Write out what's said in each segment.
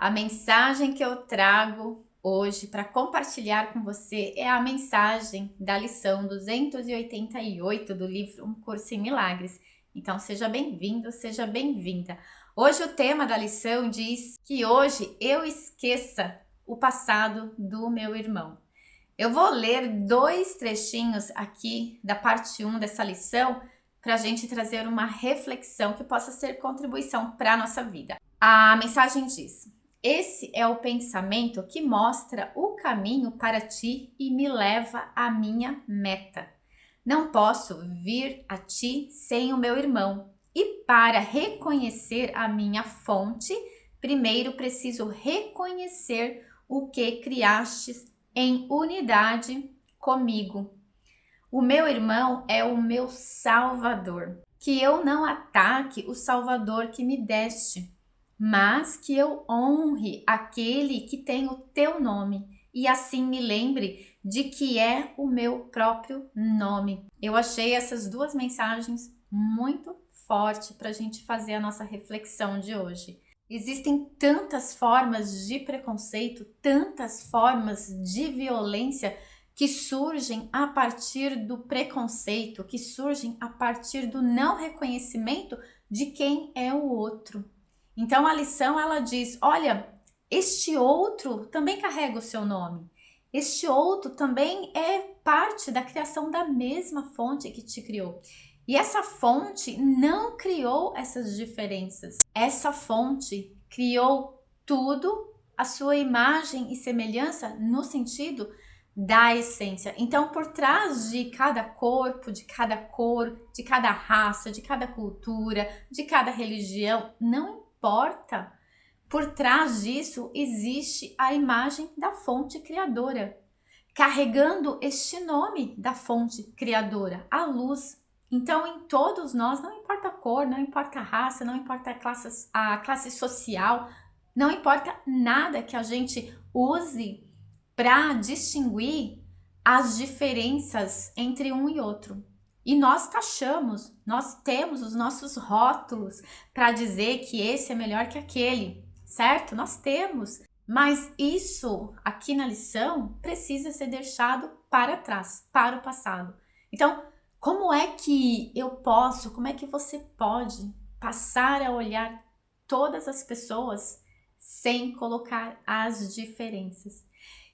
A mensagem que eu trago hoje para compartilhar com você é a mensagem da lição 288 do livro Um Curso em Milagres. Então seja bem-vindo, seja bem-vinda. Hoje o tema da lição diz que hoje eu esqueça o passado do meu irmão. Eu vou ler 2 trechinhos aqui da parte 1 dessa lição para a gente trazer uma reflexão que possa ser contribuição para a nossa vida. A mensagem diz: esse é o pensamento que mostra o caminho para ti e me leva à minha meta. Não posso vir a ti sem o meu irmão. E para reconhecer a minha fonte, primeiro preciso reconhecer o que criastes em unidade comigo. O meu irmão é o meu Salvador. Que eu não ataque o Salvador que me deste, mas que eu honre aquele que tem o teu nome e assim me lembre de que é o meu próprio nome. Eu achei essas 2 mensagens muito fortes para a gente fazer a nossa reflexão de hoje. Existem tantas formas de preconceito, tantas formas de violência que surgem a partir do preconceito, que surgem a partir do não reconhecimento de quem é o outro. Então a lição ela diz: olha, este outro também carrega o seu nome. Este outro também é parte da criação da mesma fonte que te criou. E essa fonte não criou essas diferenças. Essa fonte criou tudo à sua imagem e semelhança no sentido da essência. Então, por trás de cada corpo, de cada cor, de cada raça, de cada cultura, de cada religião, não importa. Por trás disso existe a imagem da fonte criadora, carregando este nome da fonte criadora, a luz. Então, em todos nós, não importa a cor, não importa a raça, não importa a classe social, não importa nada que a gente use para distinguir as diferenças entre um e outro. E nós taxamos, nós temos os nossos rótulos para dizer que esse é melhor que aquele, certo? Nós temos, mas isso aqui na lição precisa ser deixado para trás, para o passado. Então, como é que eu posso, como é que você pode passar a olhar todas as pessoas sem colocar as diferenças?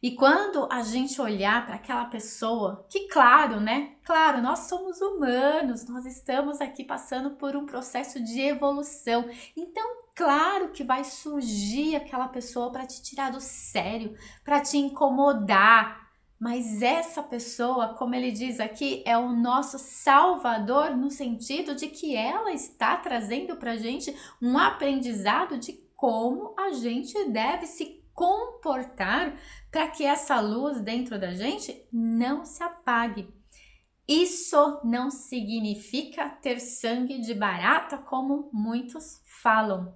E quando a gente olhar para aquela pessoa, que claro, né? Claro, nós somos humanos, nós estamos aqui passando por um processo de evolução. Então, claro que vai surgir aquela pessoa para te tirar do sério, para te incomodar. Mas essa pessoa, como ele diz aqui, é o nosso Salvador no sentido de que ela está trazendo para a gente um aprendizado de como a gente deve se comportar para que essa luz dentro da gente não se apague. Isso não significa ter sangue de barata, como muitos falam.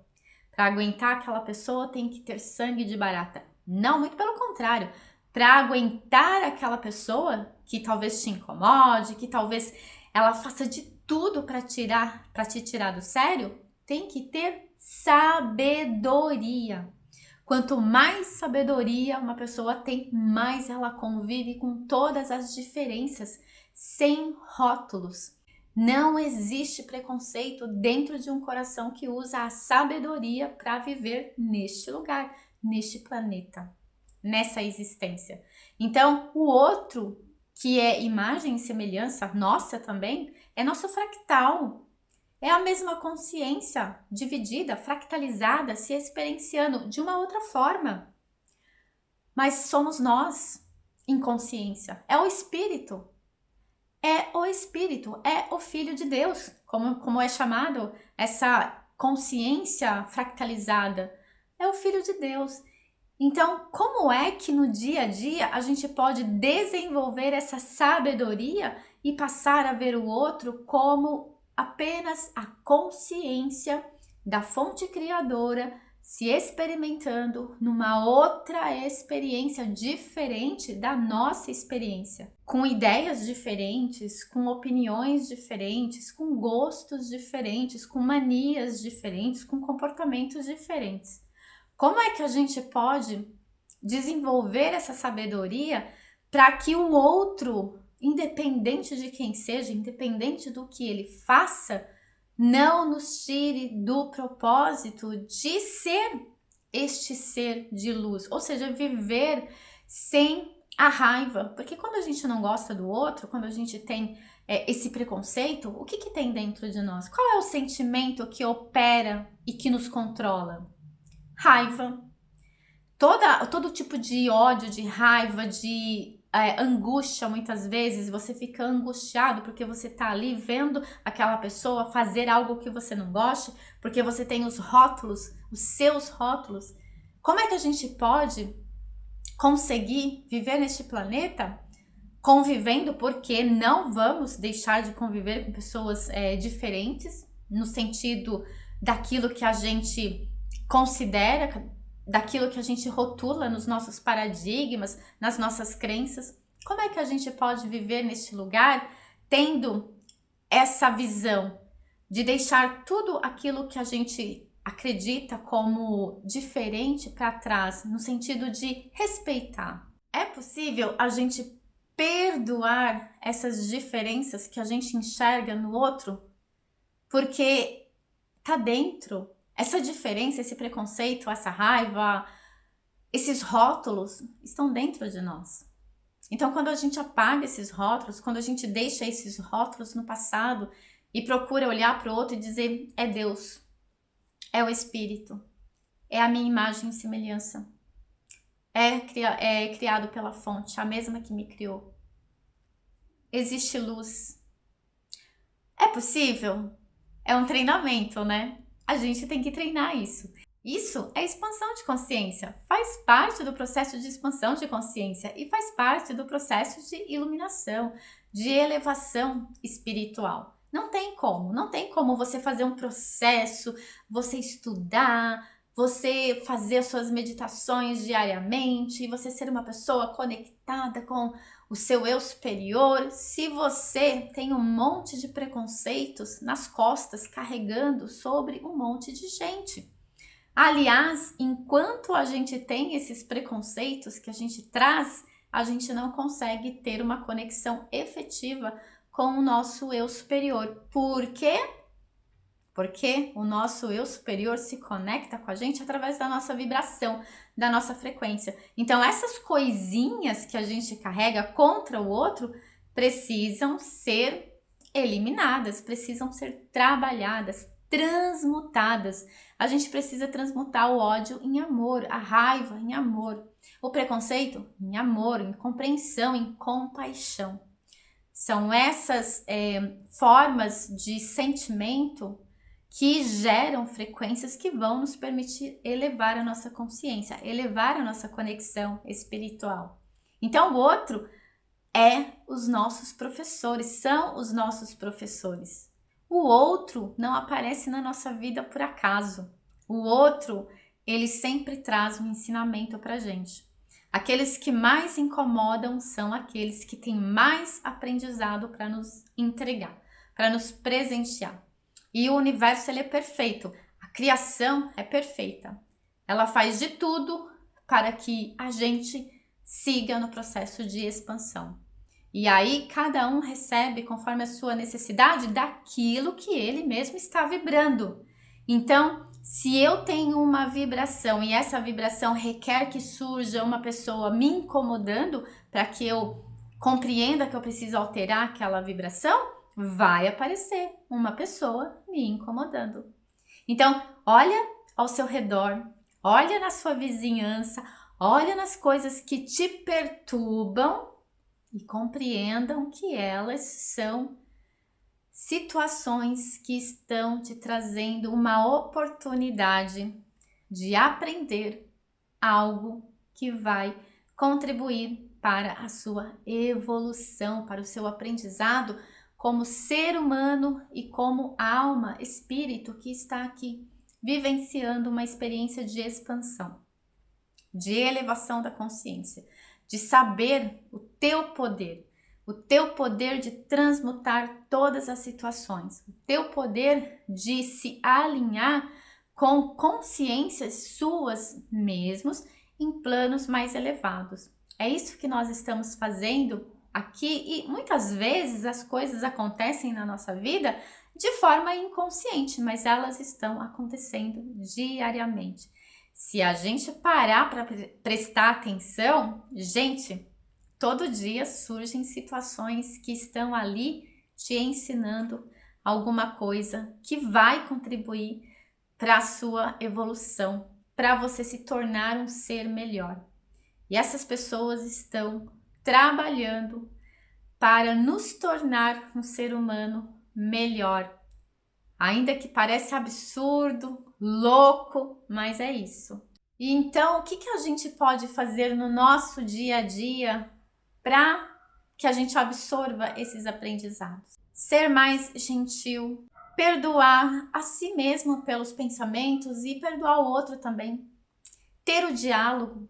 Para aguentar aquela pessoa tem que ter sangue de barata. Não, muito pelo contrário. Para aguentar aquela pessoa que talvez te incomode, que talvez ela faça de tudo para te tirar do sério, tem que ter sabedoria. Quanto mais sabedoria uma pessoa tem, mais ela convive com todas as diferenças, sem rótulos. Não existe preconceito dentro de um coração que usa a sabedoria para viver neste lugar, neste planeta, nessa existência. Então, o outro, que é imagem e semelhança nossa também, é nosso fractal. É a mesma consciência dividida, fractalizada, se experienciando de uma outra forma. Mas somos nós em consciência. É o Espírito. É o Espírito, é o Filho de Deus, como é chamado essa consciência fractalizada. É o Filho de Deus. Então, como é que no dia a dia a gente pode desenvolver essa sabedoria e passar a ver o outro como apenas a consciência da fonte criadora se experimentando numa outra experiência diferente da nossa experiência, com ideias diferentes, com opiniões diferentes, com gostos diferentes, com manias diferentes, com comportamentos diferentes. Como é que a gente pode desenvolver essa sabedoria para que o outro, independente de quem seja, independente do que ele faça, não nos tire do propósito de ser este ser de luz, ou seja, viver sem a raiva, porque quando a gente não gosta do outro, quando a gente tem esse preconceito, o que tem dentro de nós? Qual é o sentimento que opera e que nos controla? Raiva. Todo tipo de ódio, de raiva, de angústia, muitas vezes você fica angustiado porque você tá ali vendo aquela pessoa fazer algo que você não goste, porque você tem os rótulos, os seus rótulos. Como é que a gente pode conseguir viver neste planeta convivendo, porque não vamos deixar de conviver com pessoas diferentes, no sentido daquilo que a gente considera, daquilo que a gente rotula nos nossos paradigmas, nas nossas crenças. Como é que a gente pode viver neste lugar tendo essa visão de deixar tudo aquilo que a gente acredita como diferente para trás, no sentido de respeitar? É possível a gente perdoar essas diferenças que a gente enxerga no outro? Porque tá dentro. Essa diferença, esse preconceito, essa raiva, esses rótulos estão dentro de nós. Então, quando a gente apaga esses rótulos, quando a gente deixa esses rótulos no passado e procura olhar para o outro e dizer: é Deus, é o Espírito, é a minha imagem e semelhança, é criado pela fonte, a mesma que me criou. Existe luz. É possível? É um treinamento, né? A gente tem que treinar isso. Isso é expansão de consciência, faz parte do processo de expansão de consciência e faz parte do processo de iluminação, de elevação espiritual. Não tem como você fazer um processo, você estudar, você fazer as suas meditações diariamente, você ser uma pessoa conectada com o seu eu superior, se você tem um monte de preconceitos nas costas carregando sobre um monte de gente. Aliás, enquanto a gente tem esses preconceitos que a gente traz, a gente não consegue ter uma conexão efetiva com o nosso eu superior. Por quê? Porque o nosso eu superior se conecta com a gente através da nossa vibração, da nossa frequência. Então, essas coisinhas que a gente carrega contra o outro precisam ser eliminadas, precisam ser trabalhadas, transmutadas. A gente precisa transmutar o ódio em amor, a raiva em amor, o preconceito em amor, em compreensão, em compaixão. São essas formas de sentimento que geram frequências que vão nos permitir elevar a nossa consciência, elevar a nossa conexão espiritual. Então, o outro é os nossos professores, são os nossos professores. O outro não aparece na nossa vida por acaso. O outro, ele sempre traz um ensinamento pra gente. Aqueles que mais incomodam são aqueles que têm mais aprendizado para nos entregar, para nos presentear. E o universo, ele é perfeito. A criação é perfeita. Ela faz de tudo para que a gente siga no processo de expansão. E aí, cada um recebe conforme a sua necessidade daquilo que ele mesmo está vibrando. Então, se eu tenho uma vibração e essa vibração requer que surja uma pessoa me incomodando para que eu compreenda que eu preciso alterar aquela vibração, vai aparecer uma pessoa me incomodando. Então, olha ao seu redor, olha na sua vizinhança, olha nas coisas que te perturbam e compreendam que elas são situações que estão te trazendo uma oportunidade de aprender algo que vai contribuir para a sua evolução, para o seu aprendizado como ser humano e como alma, espírito que está aqui vivenciando uma experiência de expansão, de elevação da consciência, de saber o teu poder de transmutar todas as situações, o teu poder de se alinhar com consciências suas mesmos em planos mais elevados. É isso que nós estamos fazendo aqui e muitas vezes as coisas acontecem na nossa vida de forma inconsciente, mas elas estão acontecendo diariamente. Se a gente parar para prestar atenção, gente, todo dia surgem situações que estão ali te ensinando alguma coisa que vai contribuir para a sua evolução, para você se tornar um ser melhor. E essas pessoas estão trabalhando para nos tornar um ser humano melhor. Ainda que pareça absurdo, louco, mas é isso. E então, o que a gente pode fazer no nosso dia a dia para que a gente absorva esses aprendizados? Ser mais gentil, perdoar a si mesmo pelos pensamentos e perdoar o outro também. Ter o diálogo.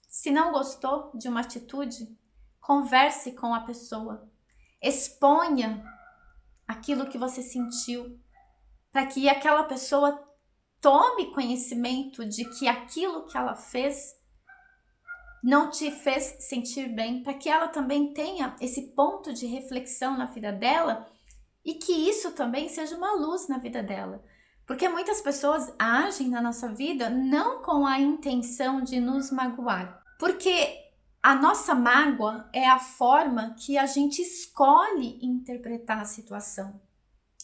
Se não gostou de uma atitude, converse com a pessoa. Exponha aquilo que você sentiu, para que aquela pessoa tome conhecimento de que aquilo que ela fez não te fez sentir bem, para que ela também tenha esse ponto de reflexão na vida dela e que isso também seja uma luz na vida dela. Porque muitas pessoas agem na nossa vida não com a intenção de nos magoar, porque a nossa mágoa é a forma que a gente escolhe interpretar a situação.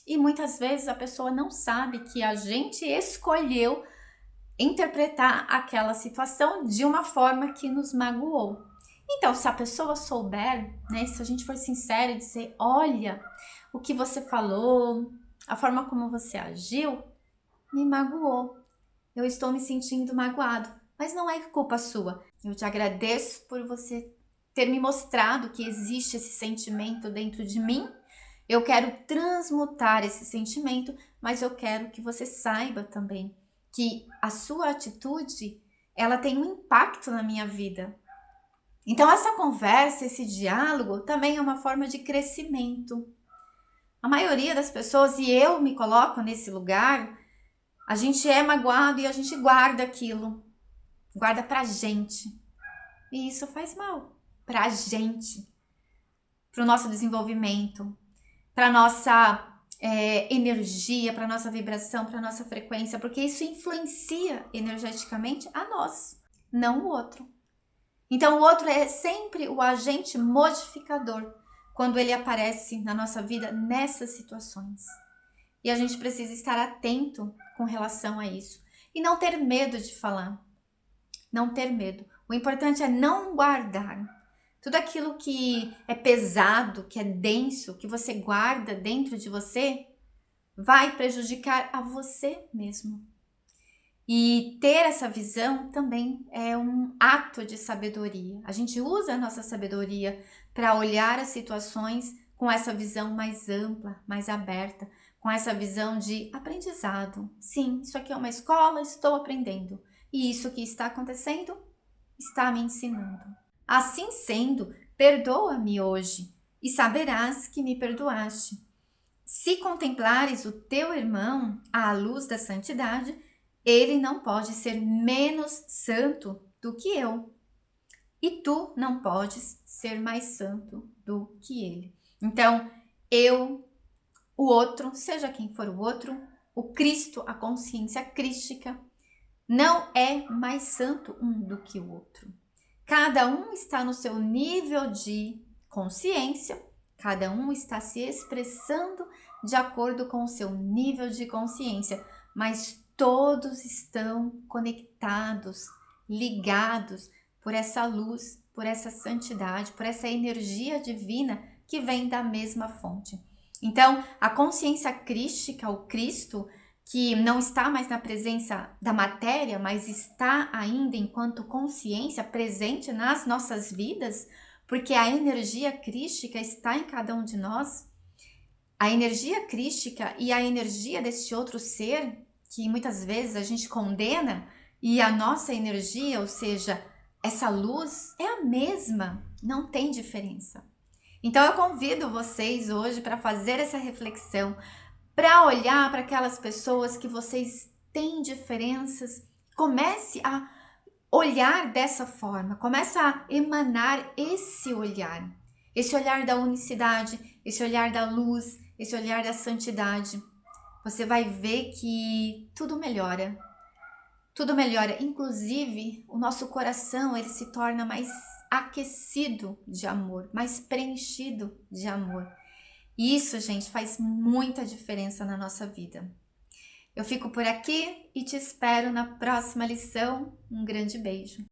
E muitas vezes a pessoa não sabe que a gente escolheu interpretar aquela situação de uma forma que nos magoou. Então, se a pessoa souber, né, se a gente for sincero e dizer, olha, o que você falou, a forma como você agiu, me magoou. Eu estou me sentindo magoado, mas não é culpa sua. Eu te agradeço por você ter me mostrado que existe esse sentimento dentro de mim. Eu quero transmutar esse sentimento, mas eu quero que você saiba também que a sua atitude, ela tem um impacto na minha vida. Então essa conversa, esse diálogo também é uma forma de crescimento. A maioria das pessoas, e eu me coloco nesse lugar, a gente é magoado e a gente guarda aquilo. Guarda pra gente. E isso faz mal pra gente, pro nosso desenvolvimento, para nossa energia, para nossa vibração, para nossa frequência, porque isso influencia energeticamente a nós, não o outro. Então o outro é sempre o agente modificador quando ele aparece na nossa vida nessas situações. E a gente precisa estar atento com relação a isso e não ter medo de falar. Não ter medo. O importante é não guardar. Tudo aquilo que é pesado, que é denso, que você guarda dentro de você, vai prejudicar a você mesmo. E ter essa visão também é um ato de sabedoria. A gente usa a nossa sabedoria para olhar as situações com essa visão mais ampla, mais aberta, com essa visão de aprendizado. Sim, isso aqui é uma escola, estou aprendendo. E isso que está acontecendo está me ensinando. Assim sendo, perdoa-me hoje, e saberás que me perdoaste. Se contemplares o teu irmão à luz da santidade, ele não pode ser menos santo do que eu. E tu não podes ser mais santo do que ele. Então, eu, o outro, seja quem for o outro, o Cristo, a consciência crística, não é mais santo um do que o outro. Cada um está no seu nível de consciência, cada um está se expressando de acordo com o seu nível de consciência, mas todos estão conectados, ligados por essa luz, por essa santidade, por essa energia divina que vem da mesma fonte. Então, a consciência crística, o Cristo, que não está mais na presença da matéria, mas está ainda enquanto consciência presente nas nossas vidas, porque a energia crística está em cada um de nós. A energia crística e a energia deste outro ser, que muitas vezes a gente condena, e a nossa energia, ou seja, essa luz, é a mesma, não tem diferença. Então eu convido vocês hoje para fazer essa reflexão, para olhar para aquelas pessoas que vocês tem diferenças. Comece a olhar dessa forma, comece a emanar esse olhar da unicidade, esse olhar da luz, esse olhar da santidade. Você vai ver que tudo melhora. Tudo melhora, inclusive o nosso coração, ele se torna mais aquecido de amor, mais preenchido de amor. E isso, gente, faz muita diferença na nossa vida. Eu fico por aqui e te espero na próxima lição. Um grande beijo.